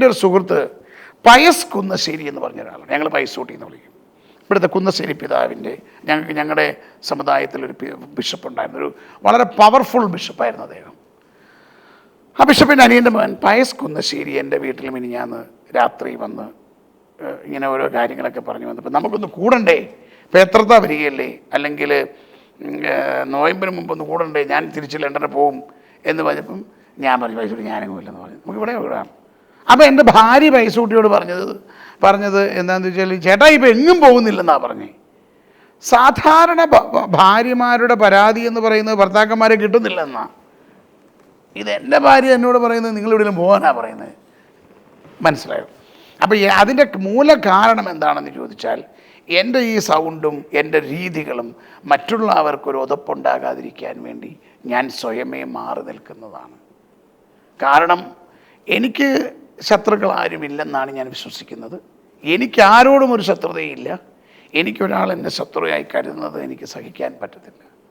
എൻ്റെ ഒരു സുഹൃത്ത് പയസ് കുന്നശ്ശേരി എന്ന് പറഞ്ഞ ഒരാളാണ്. ഞങ്ങൾ പയസ്സൂട്ടി എന്ന് വിളിക്കും. ഇവിടുത്തെ കുന്നശ്ശേരി പിതാവിൻ്റെ ഞങ്ങളുടെ സമുദായത്തിലൊരു ബിഷപ്പ് ഉണ്ടായിരുന്നു. ഒരു വളരെ പവർഫുൾ ബിഷപ്പായിരുന്നു അദ്ദേഹം. ആ ബിഷപ്പിൻ്റെ അനിയൻ്റെ മകൻ പയസ് കുന്നശ്ശേരി എൻ്റെ വീട്ടിൽ മിനിഞ്ഞാന്ന് രാത്രി വന്ന് ഇങ്ങനെ ഓരോ കാര്യങ്ങളൊക്കെ പറഞ്ഞു വന്നപ്പോൾ നമുക്കൊന്ന് കൂടണ്ടേ, ഇപ്പോൾ എത്രത്താ വരികയല്ലേ, അല്ലെങ്കിൽ നോയമ്പിന് മുമ്പ് ഒന്ന് കൂടണ്ടേ, ഞാൻ തിരിച്ച് ലണ്ടനിൽ പോവും എന്ന് പറഞ്ഞപ്പം ഞാൻ പറഞ്ഞു പൈസ ഞാനെങ്ങും ഇല്ലെന്ന് പറഞ്ഞു, നമുക്കിവിടെ വിടാം. അപ്പോൾ എൻ്റെ ഭാര്യ പൈസൂട്ടിയോട് പറഞ്ഞത് എന്താണെന്ന് വെച്ചാൽ, ചേട്ടാ ഇപ്പോൾ എങ്ങും പോകുന്നില്ലെന്നാണ് പറഞ്ഞത്. സാധാരണ ഭാര്യമാരുടെ പരാതി എന്ന് പറയുന്നത് ഭർത്താക്കന്മാരെ കിട്ടുന്നില്ലെന്നാണ്. ഇത് എൻ്റെ ഭാര്യ എന്നോട് പറയുന്നത് നിങ്ങളിവിടെയും പോകാനാണ് പറയുന്നത്. മനസ്സിലായോ? അപ്പോൾ അതിൻ്റെ മൂല കാരണം എന്താണെന്ന് ചോദിച്ചാൽ, എൻ്റെ ഈ സൗണ്ടും എൻ്റെ രീതികളും മറ്റുള്ളവർക്കൊരു ഉതപ്പുണ്ടാകാതിരിക്കാൻ വേണ്ടി ഞാൻ സ്വയമേ മാറി നിൽക്കുന്നതാണ്. കാരണം എനിക്ക് ശത്രുക്കൾ ആരുമില്ലെന്നാണ് ഞാൻ വിശ്വസിക്കുന്നത്. എനിക്കാരോടും ഒരു ശത്രുതയില്ല. എനിക്കൊരാൾ എന്നെ ശത്രുവായി കരുതുന്നത് എനിക്ക് സഹിക്കാൻ പറ്റത്തില്ല.